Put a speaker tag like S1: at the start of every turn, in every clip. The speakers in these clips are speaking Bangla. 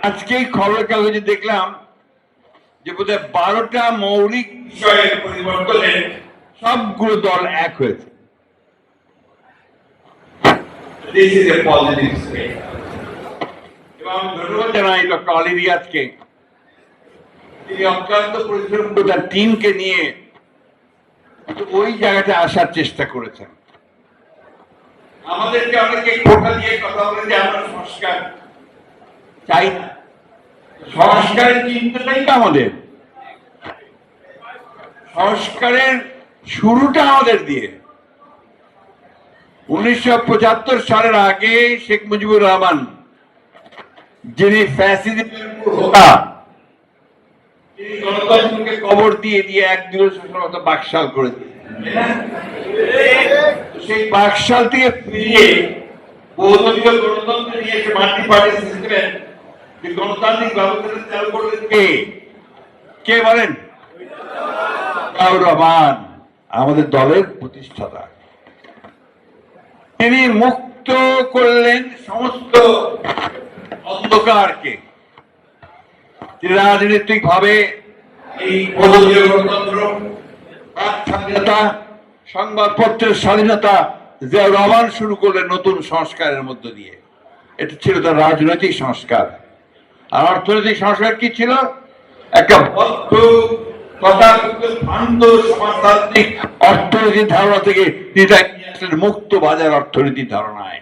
S1: আজকেই খবরের কাগজে দেখলাম যে বোধহয় 12টা মৌলিক বিষয়ের পরিবর্তনে সবগুলো দল এক হয়েছে। এবং ধন্যবাদ জানাই ডক্টর আলী রিয়াজকে, তিনি অক্লান্ত পরিশ্রম করে তার টিমকে নিয়ে ওই জায়গাটা আসার চেষ্টা করেছেন। আমাদেরকে অনেকে কোটা দিয়ে কথা বলে যে আমরা সংস্কার চাই না, সংস্কারের চিন্তাটাই তো আমাদের, সংস্কারের শুরুটা আমাদের দিয়ে। 1975 সালের আগে শেখ মুজিবুর রহমান, যিনি ফ্যাসিজমের হোতা, তিনি গণতন্ত্রকে কবর দিয়ে দিয়ে এক দিবসের মতো বাকশাল করে দিয়েছেন। সেই বাকশাল থেকে ফিরিয়ে বহুদলীয় গণতন্ত্র নিয়ে এসে মাল্টি পার্টি সিস্টেমের যে গণতান্ত্রিক ব্যবস্থা চালু করলেন কে বলেন? জিয়াউর রহমান, আমাদের দলের প্রতিষ্ঠাতা। তিনি মুক্ত করলেন সমস্ত অন্ধকারকে। রাজনৈতিক ভাবে এই বহুদলীয় গণতন্ত্র, স্বাধীনতা, সংবাদপত্রের স্বাধীনতা জিয়াউর রহমান শুরু করলেন নতুন সংস্কারের মধ্য দিয়ে। এটা ছিল তার রাজনৈতিক সংস্কার। আর অর্থনৈতিক সংস্কার কি ছিল? একটা বদ্ধ ভ্রান্ত সমাজতান্ত্রিক অর্থনীতির ধারণা থেকে মুক্ত বাজার অর্থনীতির ধারণায়,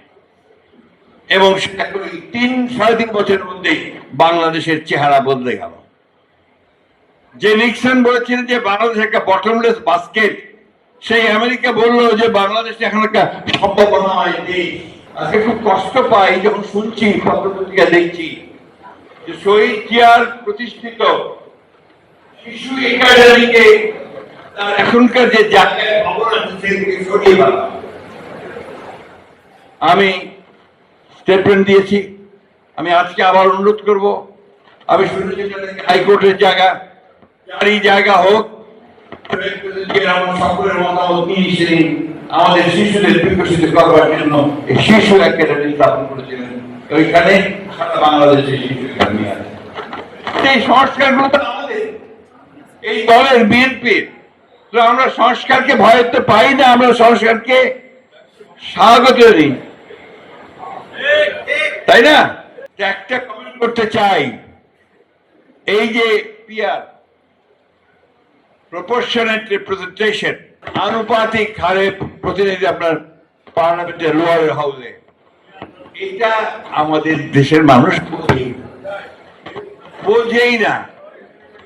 S1: এবং সেটা 3-3.5 বছরের মধ্যে বাংলাদেশের চেহারা বদলে গেল। যে নিক্সন বলেছিলেন যে বাংলাদেশ একটা বটমলেস বাস্কেট, সেই আমেরিকা বললো যে বাংলাদেশ এখন একটা সম্ভাবনাময় দেশ। আজকে খুব কষ্ট পাই যখন শুনছি, পত্রপত্রিকা দেখছি যে শহীদ জিয়ার প্রতিষ্ঠিত শিশু একাডেমিকে তার এখনকার যে জায়গায় ভবন আছে সেদিকে সরিয়ে ফেলা। আমি স্টেটমেন্ট দিয়েছি, আমি আজকে আবার অনুরোধ করব, আমি শুনেছি হাইকোর্টের জায়গা, যারই জায়গা হোক, সকলের মতামত নিয়ে এসে আমাদের শিশুদের বিকশিত করবার জন্য এই শিশু একাডেমি স্থাপন করেছিলেন। ওইখানে সারা বাংলাদেশের শিশু একাডেমি আছে। এই সংস্কারগুলো তো আমাদের এই দলের, বিএনপির। আমরা সংস্কারকে ভয় তো পাই না, আমরা সংস্কারকে স্বাগত দিই, তাই না? একটা কমেন্ট করতে চাই, এই যে পিআর, প্রপোর্শনেট রিপ্রেজেন্টেশন, আনুপাতিক হারে প্রতিনিধি আপনার পার্লামেন্টের লোয়ার হাউসে, এটা আমাদের দেশের মানুষ বোঝেই না।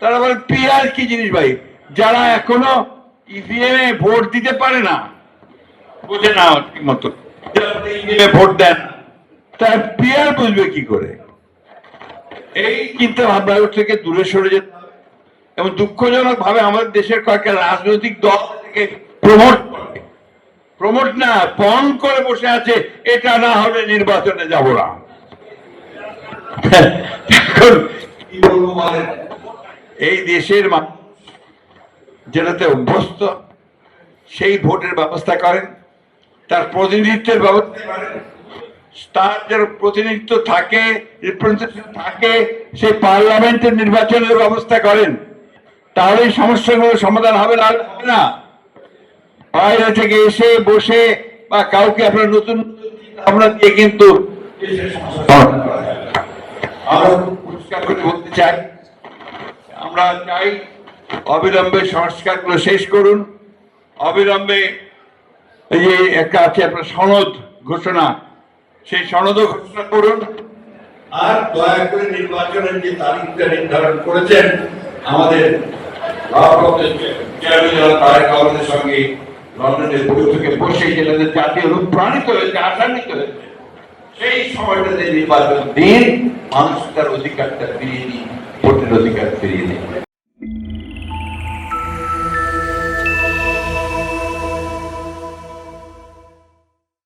S1: তারা বলে পিআর কি জিনিস ভাই? যারা এখনো ইভিএম এ ভোট দিতে পারে না, বোঝে না ঠিক মতো, ইভিএম এ ভোট দেন, তার পিআর বুঝবে কি করে? এই চিন্তা ভাবনা থেকে দূরে সরে যেতে হবে। এবং দুঃখজনক ভাবে আমাদের দেশের কয়েকটা রাজনৈতিক দল থেকে প্রমোট না পণ করে বসে আছে, এটা না হলে নির্বাচনে যাব না। এখন কি বলবো বলেন? এই দেশের মানুষ যেটাতে অভ্যস্ত, সেই ভোটের ব্যবস্থা করেন, তার প্রতিনিধিত্বের ব্যবস্থা করেন, তার যার প্রতিনিধিত্ব থাকে, রিপ্রেজেন্টেশন থাকে, সেই পার্লামেন্টের নির্বাচনের ব্যবস্থা করেন, তাহলে এই সমস্যাগুলো সমাধান হবে না। বাইরে থেকে এসে বসে বা কাউকে আপনার নতুন ভাবনা দিয়ে কিন্তু আমরা পরিষ্কার করে বলতে চাই, আমরা চাই অবিলম্বে সংস্কারগুলো শেষ করুন। অবিলম্বে এই যে একটা আছে আপনার সনদ ঘোষণা, সেই সনদও ঘোষণা করুন। আর দয়া করে নির্বাচনের যে তারিখটা নির্ধারণ করেছেন আমাদের চেয়ারম্যানের সঙ্গে লন্ডনের বৈঠকে বসে, যেটাতে জাতীয় অনুপ্রাণিত হয়েছে, আশান্বিত হয়েছে, সেই সময়টাতে নির্বাচন দিন, মানুষ তার অধিকারটা ফিরিয়ে দিন, ভোটের অধিকার ফিরিয়ে দিন।